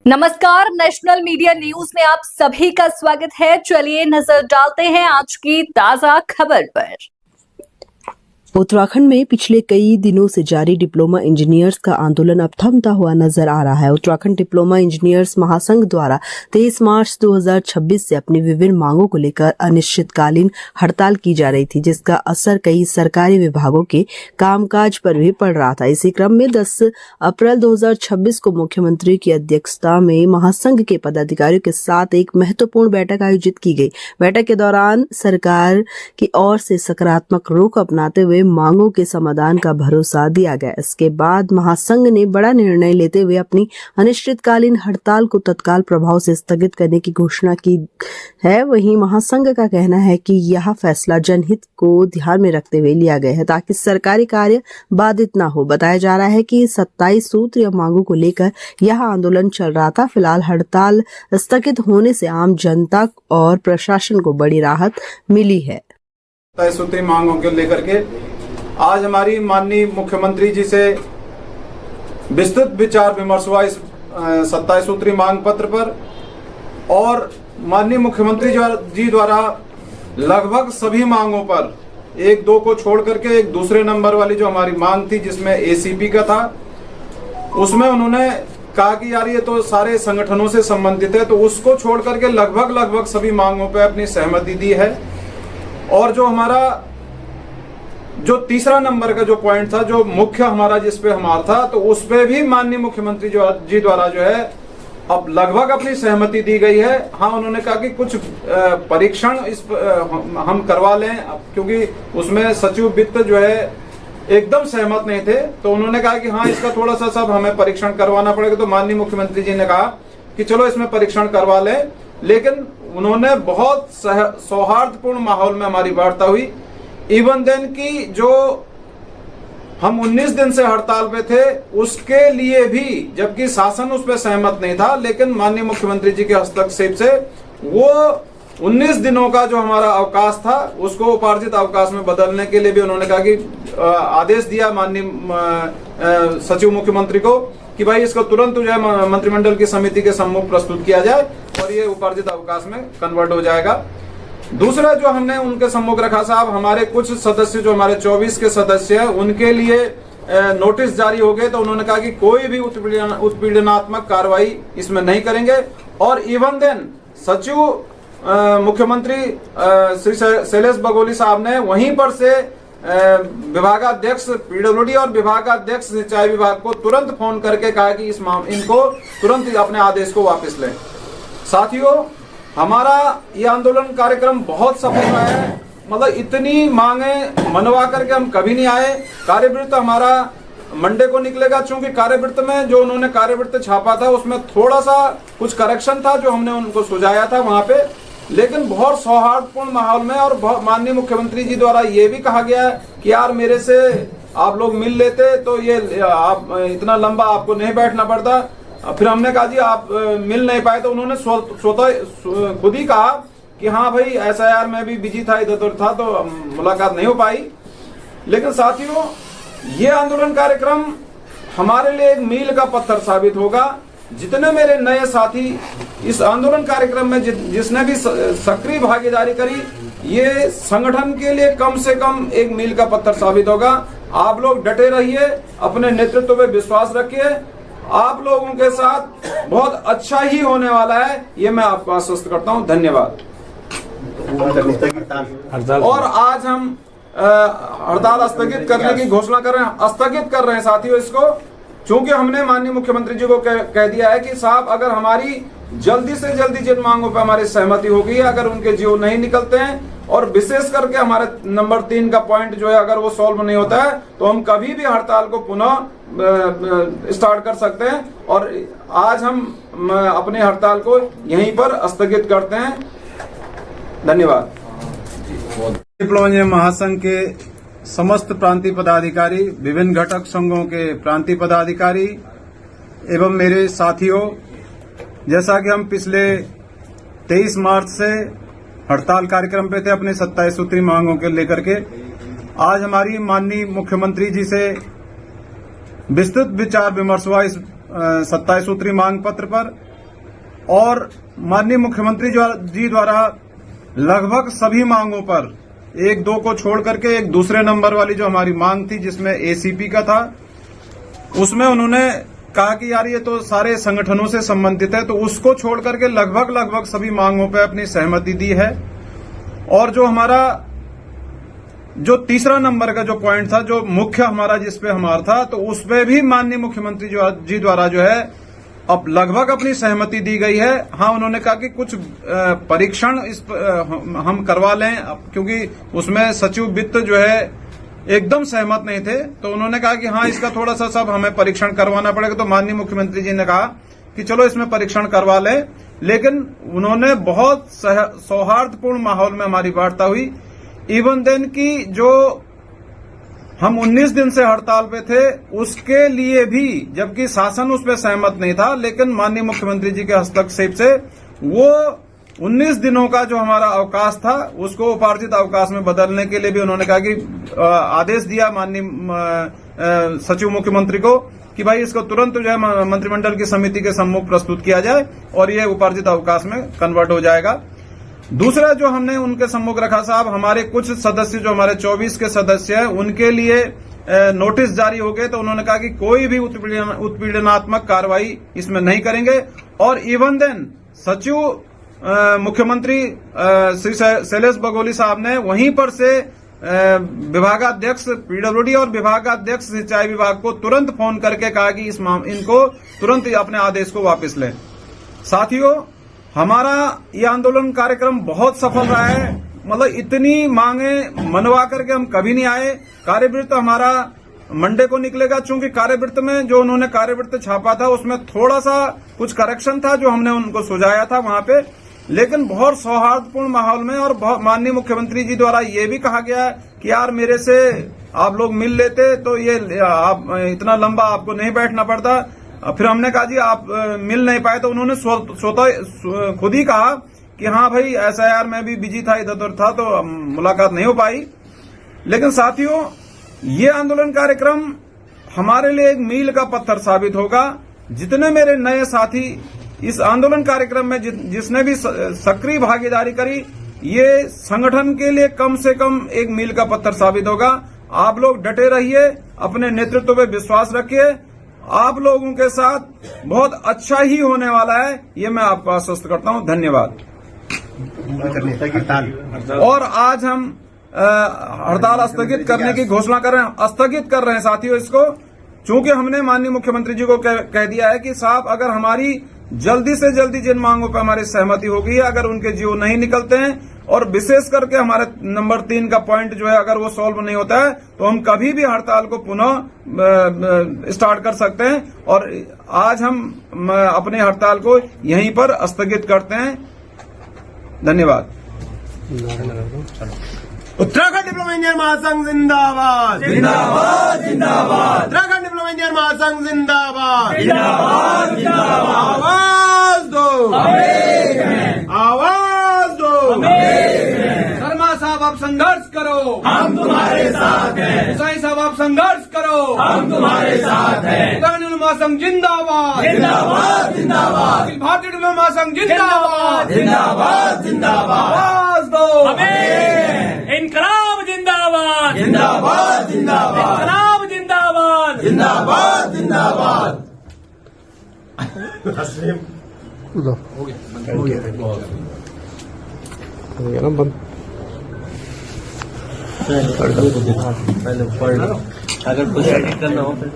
नमस्कार, national media news में आप सभी का स्वागत है। चलिए नजर डालते हैं आज की ताजा खबर पर। उत्तराखंड में पिछले कई दिनों से जारी डिप्लोमा इंजीनियर्स का आंदोलन अब थमता हुआ नजर आ रहा है। उत्तराखंड डिप्लोमा इंजीनियर्स महासंघ द्वारा 23 मार्च 2026 से अपनी विभिन्न मांगों को लेकर अनिश्चितकालीन हड़ताल की जा रही थी, जिसका असर कई सरकारी विभागों के कामकाज पर भी पड़ रहा था। इसी क्रम में 10 अप्रैल 2026 को मुख्यमंत्री की अध्यक्षता में महासंघ के पदाधिकारियों के साथ एक महत्वपूर्ण बैठक आयोजित की गई। बैठक के दौरान सरकार की ओर से सकारात्मक रुख अपनाते हुए मांगों के समाधान का भरोसा दिया गया। इसके बाद महासंघ ने बड़ा निर्णय लेते हुए अपनी अनिश्चितकालीन हड़ताल को तत्काल प्रभाव से स्थगित करने की घोषणा की है। वहीं महासंघ का कहना है कि यह फैसला जनहित को ध्यान में रखते हुए लिया गया है ताकि सरकारी कार्य बाधित न हो। बताया जा रहा है कि 27 सूत्रीय मांगों को लेकर यह आंदोलन चल रहा था। फिलहाल हड़ताल स्थगित होने से आम जनता और प्रशासन को बड़ी राहत मिली है। 27 सूत्री मांगों को लेकर के आज हमारी माननीय मुख्यमंत्री जी से विस्तृत विचार विमर्श हुआ इस 27 सूत्री मांग पत्र पर, और माननीय मुख्यमंत्री जी द्वारा लगभग सभी मांगों पर, एक दो को छोड़ करके एक दूसरे नंबर वाली जो हमारी मांग थी जिसमें एसीपी का था, उसमें उन्होंने कहा कि यार ये तो सारे संगठनों से संबंधित है, तो उसको छोड़ करके लगभग सभी मांगों पर अपनी सहमति दी है। और जो हमारा जो तीसरा नंबर का जो पॉइंट था, जो मुख्य हमारा जिस पे हमारा था, तो उस पे भी माननीय मुख्यमंत्री जी द्वारा जो है अब लगभग अपनी सहमति दी गई है। हाँ, उन्होंने कहा कि कुछ परीक्षण हम करवा लें, क्योंकि उसमें सचिव वित्त जो है एकदम सहमत नहीं थे, तो उन्होंने कहा कि हाँ इसका थोड़ा सा सब हमें परीक्षण करवाना पड़ेगा। तो माननीय मुख्यमंत्री जी ने कहा कि चलो इसमें परीक्षण करवा लें, लेकिन उन्होंने बहुत सौहार्दपूर्ण माहौल में हमारी वार्ता हुई। इवन देन की जो हम 19 दिन से हड़ताल पे थे उसके लिए भी, जबकि शासन उस पर सहमत नहीं था, लेकिन माननीय मुख्यमंत्री जी के हस्तक्षेप से वो 19 दिनों का जो हमारा अवकाश था उसको उपार्जित अवकाश में बदलने के लिए भी उन्होंने कहा कि आदेश दिया माननीय सचिव मुख्यमंत्री को कि भाई इसको तुरंत जो है मंत्रिमंडल की समिति के सम्मुख प्रस्तुत किया जाए और ये उपार्जित अवकाश में कन्वर्ट हो जाएगा। दूसरा जो हमने उनके सम्मुख रखा, साहब हमारे कुछ सदस्य जो हमारे 24 के सदस्य हैं उनके लिए नोटिस जारी हो गए, तो उन्होंने कहा कि कोई भी उत्पीड़नात्मक कार्रवाई इसमें नहीं करेंगे। और इवन देन सचिव मुख्यमंत्री श्री शैलेश बगोली साहब ने वहीं पर से विभागाध्यक्ष पीडब्ल्यूडी और विभागाध्यक्ष सिंचाई विभाग को तुरंत फोन करके कहा कि इनको तुरंत अपने आदेश को वापस लें। साथियों, हमारा ये आंदोलन कार्यक्रम बहुत सफल रहा है। मतलब इतनी मांगे मनवा करके हम कभी नहीं आए। कार्यवृत्त हमारा मंडे को निकलेगा, चूंकि कार्यवृत्त में जो उन्होंने कार्यवृत्त छापा था उसमें थोड़ा सा कुछ करेक्शन था जो हमने उनको सुझाया था वहां पे, लेकिन बहुत सौहार्दपूर्ण माहौल में। और माननीय मुख्यमंत्री जी द्वारा ये भी कहा गया है कि यार मेरे से आप लोग मिल लेते तो ये आप इतना लंबा आपको नहीं बैठना पड़ता। फिर हमने कहा जी आप मिल नहीं पाए, तो उन्होंने स्वतः खुद ही कहा कि हाँ भाई ऐसा यार मैं भी बिजी था, इधर उधर था, तो मुलाकात नहीं हो पाई। लेकिन साथियों, ये आंदोलन कार्यक्रम हमारे लिए एक मील का पत्थर साबित होगा। जितने मेरे नए साथी इस आंदोलन कार्यक्रम में जिसने भी सक्रिय भागीदारी करी, ये संगठन के लिए कम से कम एक मील का पत्थर साबित होगा। आप लोग डटे रहिए, अपने नेतृत्व पे विश्वास रखिए, आप लोगों के साथ बहुत अच्छा ही होने वाला है, ये मैं आपको आश्वस्त करता हूं। धन्यवाद। और आज हम हड़ताल स्थगित करने की घोषणा कर रहे हैं, स्थगित कर रहे हैं साथियों इसको, चूंकि हमने माननीय मुख्यमंत्री जी को कह दिया है कि साहब अगर हमारी जल्दी से जल्दी जिन मांगों पर हमारी सहमति हो गई है, अगर उनके जीव नहीं निकलते हैं, और विशेष करके हमारे नंबर 3 का पॉइंट जो है अगर वो सॉल्व नहीं होता है, तो हम कभी भी हड़ताल को पुनः स्टार्ट कर सकते हैं। और आज हम अपने हड़ताल को यहीं पर स्थगित करते हैं। धन्यवाद। डिप्लोमा इंजीनियर महासंघ के समस्त प्रांतीय पदाधिकारी, विभिन्न घटक संघों के प्रांतीय पदाधिकारी एवं मेरे साथियों, जैसा कि हम पिछले 23 मार्च से हड़ताल कार्यक्रम पे थे अपने 27 सूत्री मांगों के लेकर के, आज हमारी माननीय मुख्यमंत्री जी से विस्तृत विचार विमर्श हुआ इस 27 सूत्री मांग पत्र पर, और माननीय मुख्यमंत्री जी द्वारा लगभग सभी मांगों पर, एक दो को छोड़ करके एक दूसरे नंबर वाली जो हमारी मांग थी जिसमें एसीपी का था, उसमें कहा कि यार ये तो सारे संगठनों से संबंधित है, तो उसको छोड़ करके लगभग सभी मांगों पे अपनी सहमति दी है। और जो हमारा जो तीसरा नंबर का जो पॉइंट था, जो मुख्य हमारा जिस पे हमारा था, तो उस पे भी माननीय मुख्यमंत्री जी द्वारा जो है अब लगभग अपनी सहमति दी गई है। हाँ, उन्होंने कहा कि कुछ परीक्षण हम करवा लें, क्योंकि उसमें सचिव वित्त जो है एकदम सहमत नहीं थे, तो उन्होंने कहा कि हाँ, इसका थोड़ा सा सब हमें परीक्षण करवाना पड़ेगा। तो माननीय मुख्यमंत्री जी ने कहा कि चलो इसमें परीक्षण करवा लें, लेकिन उन्होंने बहुत सौहार्दपूर्ण माहौल में हमारी वार्ता हुई। इवन देन की जो हम 19 दिन से हड़ताल पे थे उसके लिए भी, जबकि शासन उस पर सहमत नहीं था, लेकिन माननीय मुख्यमंत्री जी के हस्तक्षेप से वो 19 दिनों का जो हमारा अवकाश था उसको उपार्जित अवकाश में बदलने के लिए भी उन्होंने कहा कि आदेश दिया माननीय सचिव मुख्यमंत्री को कि भाई इसको तुरंत जो है मंत्रिमंडल की समिति के सम्मुख प्रस्तुत किया जाए और ये उपार्जित अवकाश में कन्वर्ट हो जाएगा। दूसरा जो हमने उनके सम्मुख रखा, साहब हमारे कुछ सदस्य जो हमारे 24 के सदस्य हैं उनके लिए नोटिस जारी हो गए, तो उन्होंने कहा कि कोई भी उत्पीड़नात्मक कार्रवाई इसमें नहीं करेंगे। और इवन देन सचिव मुख्यमंत्री श्री शैलेश बगोली साहब ने वहीं पर से विभागाध्यक्ष पीडब्ल्यूडी और विभागाध्यक्ष सिंचाई विभाग को तुरंत फोन करके कहा कि इनको तुरंत अपने आदेश को वापस लें। साथियों, हमारा ये आंदोलन कार्यक्रम बहुत सफल रहा है। मतलब इतनी मांगे मनवा करके हम कभी नहीं आए। कार्यवृत्त हमारा मंडे को निकलेगा, चूंकि कार्यवृत्त में जो उन्होंने कार्यवृत्त छापा था उसमें थोड़ा सा कुछ करेक्शन था जो हमने उनको सुझाया था वहां पे, लेकिन बहुत सौहार्दपूर्ण माहौल में। और माननीय मुख्यमंत्री जी द्वारा ये भी कहा गया कि यार मेरे से आप लोग मिल लेते तो ये आप इतना लंबा आपको नहीं बैठना पड़ता। फिर हमने कहा जी आप मिल नहीं पाए, तो उन्होंने स्वतः खुद ही कहा कि हाँ भाई ऐसा यार मैं भी बिजी था, इधर उधर था, तो मुलाकात नहीं हो पाई। लेकिन साथियों, ये आंदोलन कार्यक्रम हमारे लिए एक मील का पत्थर साबित होगा। जितने मेरे नए साथी इस आंदोलन कार्यक्रम में जिसने भी सक्रिय भागीदारी करी, ये संगठन के लिए कम से कम एक मील का पत्थर साबित होगा। आप लोग डटे रहिए, अपने नेतृत्व पे विश्वास रखिए, आप लोगों के साथ बहुत अच्छा ही होने वाला है, ये मैं आपको आश्वस्त करता हूं। धन्यवाद। और आज हम हड़ताल स्थगित करने की घोषणा कर रहे हैं, स्थगित कर रहे हैं साथियों इसको, चूंकि हमने माननीय मुख्यमंत्री जी को कह दिया है कि साहब अगर हमारी जल्दी से जल्दी जिन मांगों पर हमारी सहमति हो गई है, अगर उनके जीव नहीं निकलते हैं और विशेष करके हमारे नंबर 3 का पॉइंट जो है अगर वो सॉल्व नहीं होता है, तो हम कभी भी हड़ताल को पुनः स्टार्ट कर सकते हैं। और आज हम अपने हड़ताल को यहीं पर स्थगित करते हैं। धन्यवाद। उत्तराखंड डिप्लोमा इंजीनियर महासंघ जिंदाबाद जिंदाबाद जिंदाबाद। उत्तराखंड डिप्लोमा इंजीनियर महासंघ जिंदाबाद जिंदाबाद जिंदाबाद। आवाज दो, आवाज दो। शर्मा साहब आप संघर्ष करो, हम तुम्हारे साथ हैं। साई साहब आप संघर्ष करो, हम तुम्हारे साथ हैं। उत्तराखंड महासंघ जिंदाबाद जिंदाबाद जिंदाबाद। अखिल भारतीय डिप्लोमा महासंघ जिंदाबाद जिंदाबाद जिंदाबाद। आवाज दो, इनकलाब जिंदाबाद जिंदाबाद जिंदाबाद। इनकलाब जिंदाबाद जिंदाबाद जिंदाबाद। अगर कुछ एडिट करना हो फिर